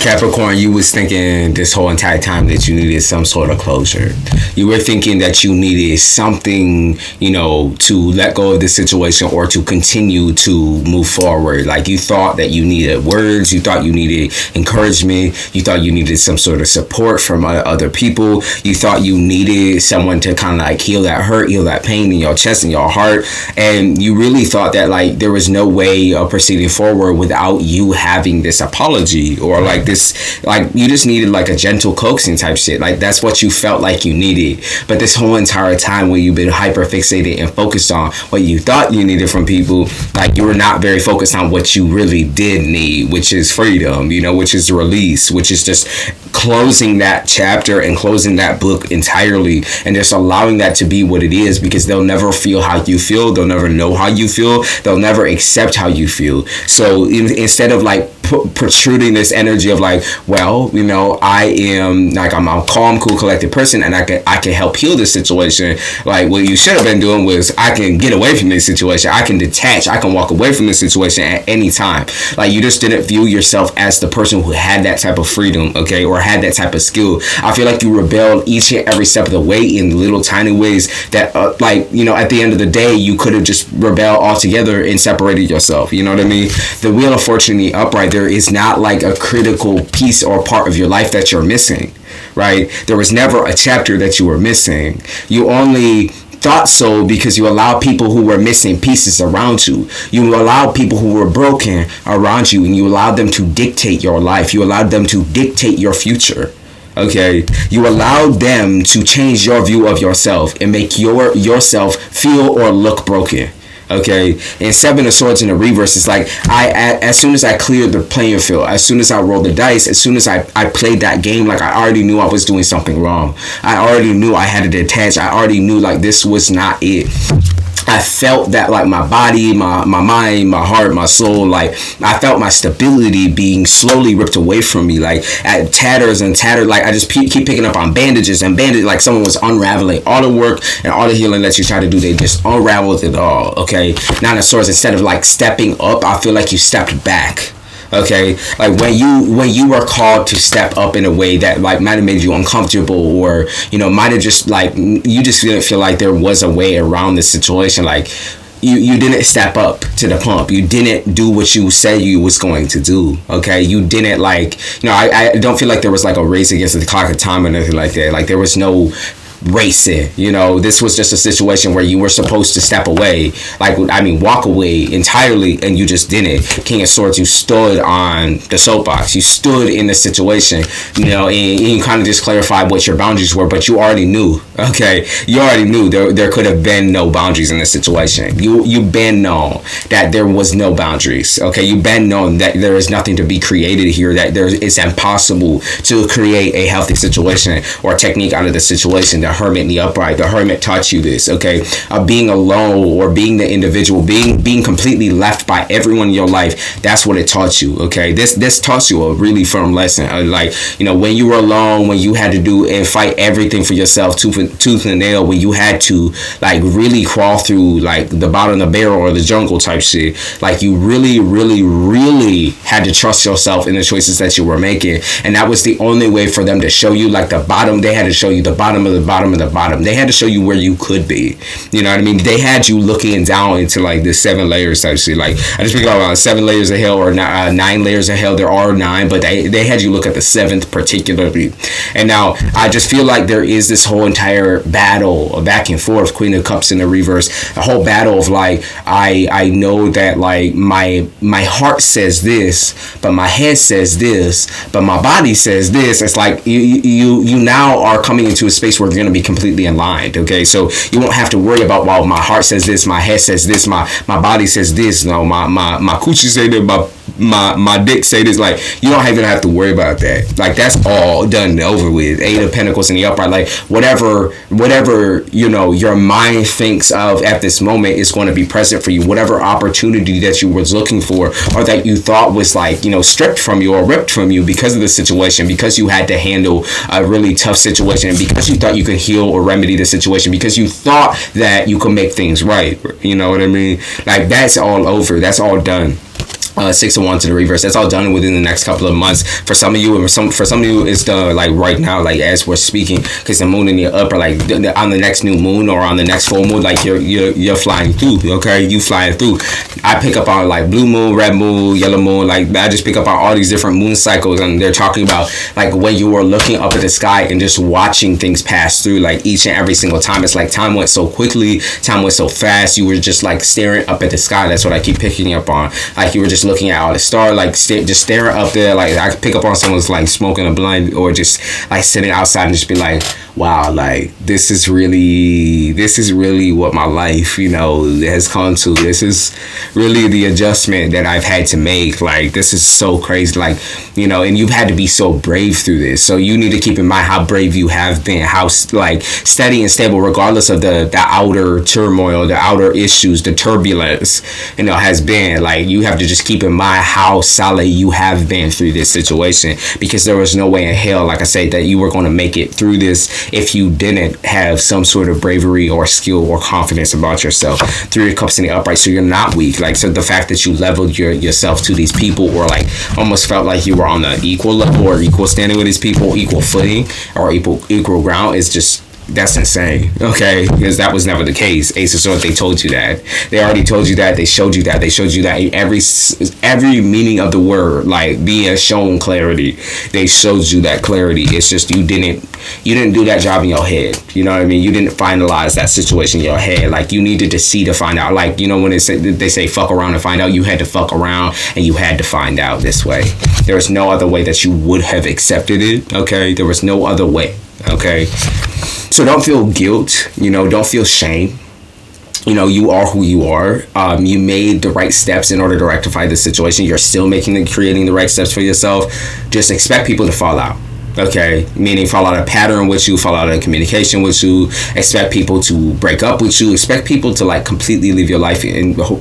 Capricorn, you was thinking this whole entire time that you needed some sort of closure. You were thinking that you needed something, to let go of this situation or to continue to move forward. Like, you thought that you needed words, you thought you needed encouragement, you thought you needed some sort of support from other people, you thought you needed someone to kind of like heal that hurt, heal that pain in your chest and your heart, and you really thought that like there was no way of proceeding forward without you having this apology, or like this, like you just needed like a gentle coaxing type shit. Like, that's what you felt like you needed. But this whole entire time when you've been hyper fixated and focused on what you thought you needed from people, like you were not very focused on what you really did need, which is freedom, which is release, which is just closing that chapter and closing that book entirely, and just allowing that to be what it is, because they'll never feel how you feel, they'll never know how you feel, they'll never accept how you feel. So instead of like protruding this energy of like, well, I am like, I'm a calm, cool, collected person, and I can help heal this situation. Like, what you should have been doing was, I can get away from this situation, I can detach, I can walk away from this situation at any time. Like, you just didn't view yourself as the person who had that type of freedom, okay, or had that type of skill. I feel like you rebelled each and every step of the way in little tiny ways that at the end of the day, you could have just rebelled altogether and separated yourself. You know what I mean? The Wheel of Fortune, the upright, there is not like a critical piece or part of your life that you're missing, right? There was never a chapter that you were missing. You only thought so because you allowed people who were missing pieces around you. You allowed people who were broken around you, and you allowed them to dictate your life. You allowed them to dictate your future. Okay, you allowed them to change your view of yourself and make yourself feel or look broken. Okay, and Seven of Swords in the reverse is like, as soon as I cleared the playing field, as soon as I rolled the dice, as soon as I played that game, like I already knew I was doing something wrong. I already knew I had to detach. I already knew like this was not it. I felt that like my body, my mind, my heart, my soul, like I felt my stability being slowly ripped away from me, like at tatters and tatters. Like I just keep picking up on bandages and bandages, like someone was unraveling all the work and all the healing that you try to do. They just unraveled it all. Okay, Nine of Swords, instead of like stepping up, I feel like you stepped back. Okay, like when you were called to step up in a way that like might have made you uncomfortable, or might have just like you just didn't feel like there was a way around the situation. Like you didn't step up to the pump. You didn't do what you said you was going to do. Okay, you didn't I don't feel like there was like a race against the clock of time or anything like that. Like there was no racing. This was just a situation where you were supposed to step away, walk away entirely, and you just didn't. King of Swords, you stood on the soapbox, you stood in the situation, and you kind of just clarified what your boundaries were, but you already knew. Okay, you already knew there could have been no boundaries in this situation. You've been known that there was no boundaries. Okay, you've been known that there is nothing to be created here, that it's impossible to create a healthy situation or technique out of the situation. The Hermit and the upright, the Hermit taught you this. Okay, being alone or being the individual, being completely left by everyone in your life, that's what it taught you. Okay, this taught you a really firm lesson. When you were alone, when you had to do and fight everything for yourself, tooth and nail, when you had to like really crawl through like the bottom of the barrel or the jungle type shit, like you really, really, really had to trust yourself in the choices that you were making. And that was the only way for them to show you like the bottom. They had to show you the bottom of the bottom of the bottom. They had to show you where you could be. You know what I mean? They had you looking down into like the 7 layers type shit. Like I just speak about 7 layers of hell or 9 layers of hell. There are 9, but they had you look at the 7th particularly. And now I just feel like there is this whole entire battle of back and forth, Queen of Cups in the reverse, a whole battle of like I know that like my heart says this, but my head says this, but my body says this. It's like you now are coming into a space where you're going to be completely aligned. Okay, so you won't have to worry about, well, my heart says this, my head says this, my body says this, no, my coochie say that, my dick say this. Like you don't even have to worry about that. Like that's all done and over with. 8 of Pentacles in the upright, like whatever your mind thinks of at this moment is going to be present for you. Whatever opportunity that you was looking for or that you thought was like stripped from you or ripped from you because of the situation, because you had to handle a really tough situation, because you thought you could heal or remedy the situation, because you thought that you could make things right. You know what I mean? Like that's all over. That's all done. Six of Wands in the reverse. That's all done within the next couple of months. For some of you, and for some of you, it's done like right now, like as we're speaking, because the moon in your upper, like on the next new moon or on the next full moon, like you're flying through. Okay, you flying through. I pick up on like blue moon, red moon, yellow moon. Like I just pick up on all these different moon cycles, and they're talking about like when you were looking up at the sky and just watching things pass through, like each and every single time. It's like time went so quickly, time went so fast. You were just like staring up at the sky. That's what I keep picking up on. Like you were just looking at all the stars, like just staring up there. Like I could pick up on someone's like smoking a blunt or just like sitting outside and just be like, wow, like this is really what my life, has come to. This is really the adjustment that I've had to make. Like this is so crazy, like, and you've had to be so brave through this. So you need to keep in mind how brave you have been, how like steady and stable, regardless of the outer turmoil, the outer issues, the turbulence, has been. Like you have to just keep in mind how solid you have been through this situation, because there was no way in hell, like I said, that you were going to make it through this if you didn't have some sort of bravery or skill or confidence about yourself. Three of Cups in the upright, so you're not weak. Like, so the fact that you leveled yourself to these people, or like almost felt like you were on the equal level or equal standing with these people, equal footing or equal ground, is just, that's insane, okay? Because that was never the case. Ace of Swords, they told you that. They already told you that. They showed you that. They showed you that in every meaning of the word, like being shown clarity. They showed you that clarity. It's just you didn't do that job in your head. You know what I mean? You didn't finalize that situation in your head. Like you needed to see to find out. Like, when they say fuck around and find out, you had to fuck around and you had to find out this way. There was no other way that you would have accepted it, okay? There was no other way, okay? So don't feel guilt, don't feel shame. You are who you are. You made the right steps in order to rectify the situation. You're still creating the right steps for yourself. Just expect people to fall out. Okay, meaning fall out of pattern with you, fall out of communication with you, expect people to break up with you, expect people to like completely leave your life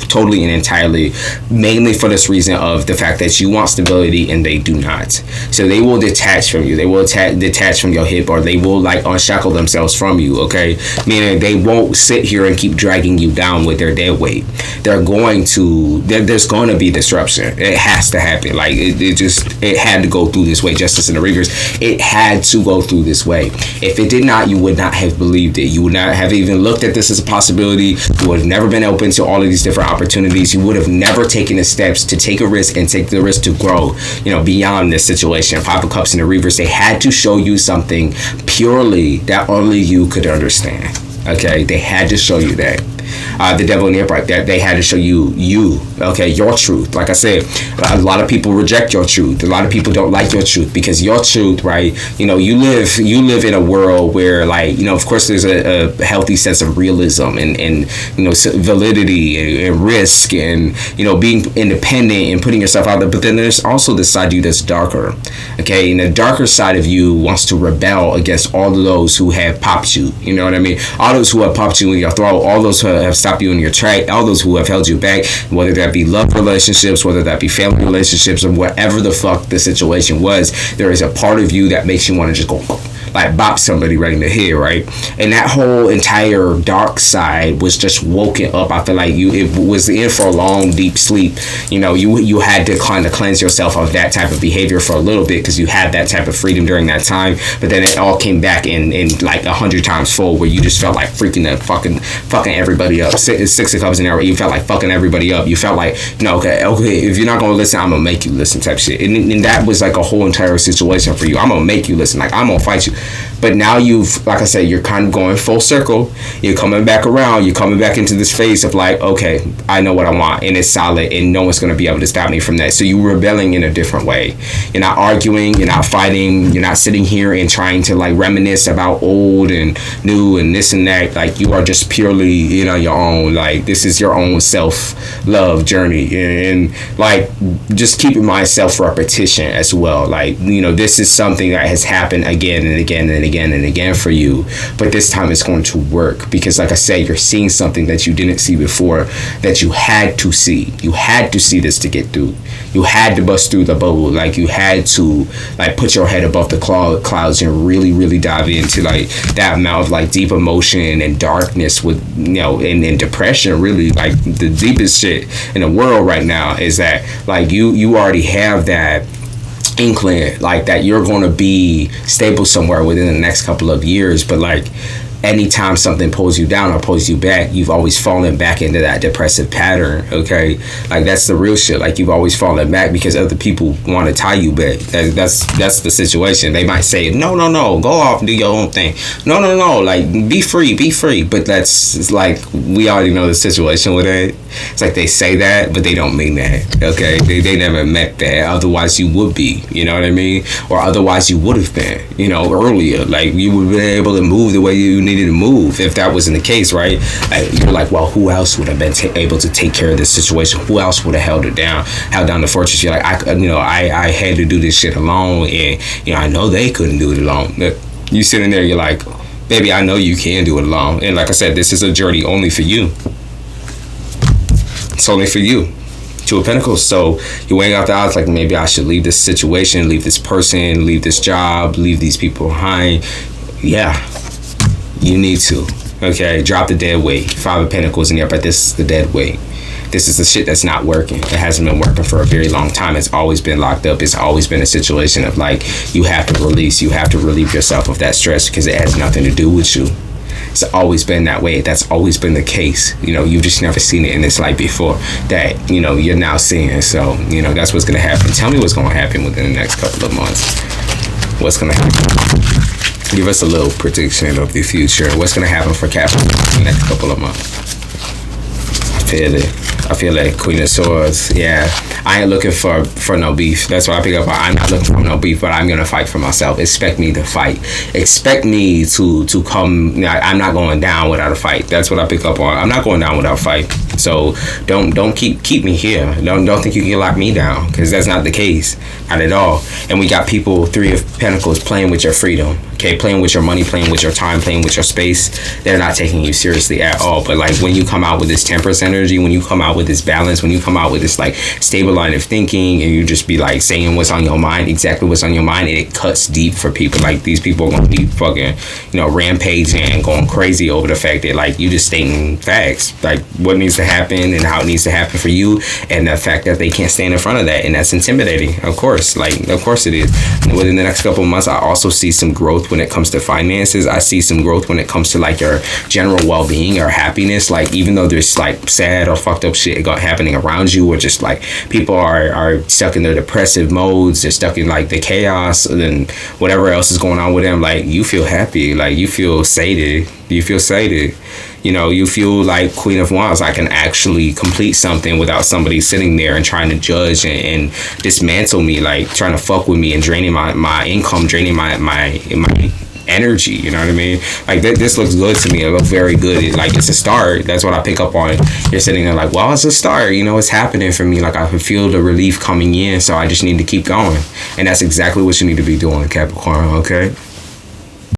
totally and entirely, mainly for this reason of the fact that you want stability and they do not. So they will detach from you, they will detach from your hip, or they will like unshackle themselves from you, okay? Meaning they won't sit here and keep dragging you down with their dead weight. There's going to be disruption. It has to happen. Like it had to go through this way. Justice in the reverse. It had to go through this way. If it did not, you would not have believed it. You would not have even looked at this as a possibility. You would have never been open to all of these different opportunities. You would have never taken the steps to take a risk and take the risk to grow, beyond this situation. Five of Cups in the reverse. They had to show you something purely that only you could understand. Okay, they had to show you that. The devil in the upright, that they had to show you, okay, your truth. Like I said, a lot of people reject your truth. A lot of people don't like your truth, because your truth, right? You live in a world where, like, of course, there's a healthy sense of realism and validity and risk and being independent and putting yourself out there. But then there's also this side of you that's darker, okay? And the darker side of you wants to rebel against all of those who have popped you. You know what I mean? All those who have popped you in your throat, all those who have stopped you in your track, all those who have held you back, whether that be love relationships, whether that be family relationships, or whatever the fuck the situation was, there is a part of you that makes you want to just go like bop somebody right in the head, right? And that whole entire dark side was just woken up. I feel like it was in for a long, deep sleep. You had to kind of cleanse yourself of that type of behavior for a little bit, because you had that type of freedom during that time. But then it all came back in like 100 times full, where you just felt like freaking the fucking everybody up. Six of Cups in there, you felt like fucking everybody up. You felt like, okay, if you're not gonna listen, I'm gonna make you listen type shit. And that was like a whole entire situation for you. I'm gonna make you listen. Like, I'm gonna fight you. But now like I said, you're kind of going full circle. You're coming back around. You're coming back into this phase of like, okay, I know what I want, and it's solid, and no one's going to be able to stop me from that. So you're rebelling in a different way. You're not arguing. You're not fighting. You're not sitting here and trying to like reminisce about old and new and this and that. Like, you are just purely, your own. Like, this is your own self-love journey. And like, just keep in mind self-repetition as well. Like, this is something that has happened again and again and again and again for you. But this time it's going to work because, like I said, you're seeing something that you didn't see before, that you had to see. You had to see this to get through. You had to bust through the bubble. Like, you had to, like, put your head above the clouds and really, really dive into, like, that amount of, like, deep emotion and darkness with, you know, and depression. Really, like, the deepest shit in the world right now is that, like, you already have that inkling, like, that you're going to be stable somewhere within the next couple of years. But, like, anytime something pulls you down or pulls you back, you've always fallen back into that depressive pattern. Okay, like, that's the real shit. Like, you've always fallen back because other people want to tie you back. That's the situation. They might say, no, go off and do your own thing. No, like, be free. But it's like, we already know the situation with it. It's like they say that, but they don't mean that. Okay, they never meant that. Otherwise you would be, you know what I mean? Or otherwise you would have been, you know, earlier. Like, you would have been able to move the way you needed to move if that wasn't the case, right? You're like, well, who else would have been able to take care of this situation? Who else would have held down the fortress? You're like, I had to do this shit alone, and, you know, I know they couldn't do it alone. You sitting there, you're like, baby, I know you can do it alone. And like I said, this is a journey only for you. It's only for you. Two of Pentacles. So you're weighing out the odds, like, maybe I should leave this situation, leave this person, leave this job, leave these people behind. Yeah, you need to. Okay, drop the dead weight. Five of Pentacles in there, but this is the dead weight. This is the shit that's not working. It hasn't been working for a very long time. It's always been locked up. It's always been a situation of, like, you have to release. You have to relieve yourself of that stress because it has nothing to do with you. It's always been that way. That's always been the case. You know, you've just never seen it in this light before that, you know, you're now seeing. So, you know, that's what's going to happen. Tell me what's going to happen within the next couple of months. What's going to happen? Give us a little prediction of the future. What's going to happen for Capricorn in the next couple of months? I feel it. I feel like Queen of Swords. Yeah, I ain't looking for no beef. That's what I pick up on. I'm not looking for no beef, but I'm gonna fight for myself. Expect me to fight. Expect me to come. I'm not going down without a fight. That's what I pick up on. I'm not going down without a fight. So don't keep me here. Don't think you can lock me down, because that's not the case. Not at all. And we got people, Three of Pentacles, playing with your freedom. Okay, playing with your money, playing with your time, playing with your space. They're not taking you seriously at all. But, like, when you come out with this Temperance energy, when you come out with this balance, when you come out with this, like, stable line of thinking, and you just be, like, saying what's on your mind, exactly what's on your mind, and it cuts deep for people. Like, these people are going to be fucking, you know, rampaging and going crazy over the fact that, like, you just stating facts, like, what needs to happen and how it needs to happen for you, and the fact that they can't stand in front of that, and that's intimidating. Of course, like, of course it is. And within the next couple of months, I also see some growth when it comes to finances. I see some growth when it comes to, like, your general well-being or happiness. Like, even though there's, like, sad or fucked up shit happening around you, or just, like, people are stuck in their depressive modes, they're stuck in, like, the chaos and whatever else is going on with them, like, you feel happy, like, you feel sated. You know, you feel like Queen of Wands. I can actually complete something without somebody sitting there and trying to judge and dismantle me, like, trying to fuck with me and draining my income, draining my energy. You know what I mean? Like, this looks good to me. It looks very good. It's a start. That's what I pick up on. You're sitting there like, well, it's a start. You know, it's happening for me. Like, I can feel the relief coming in, so I just need to keep going. And that's exactly what you need to be doing, Capricorn. Okay.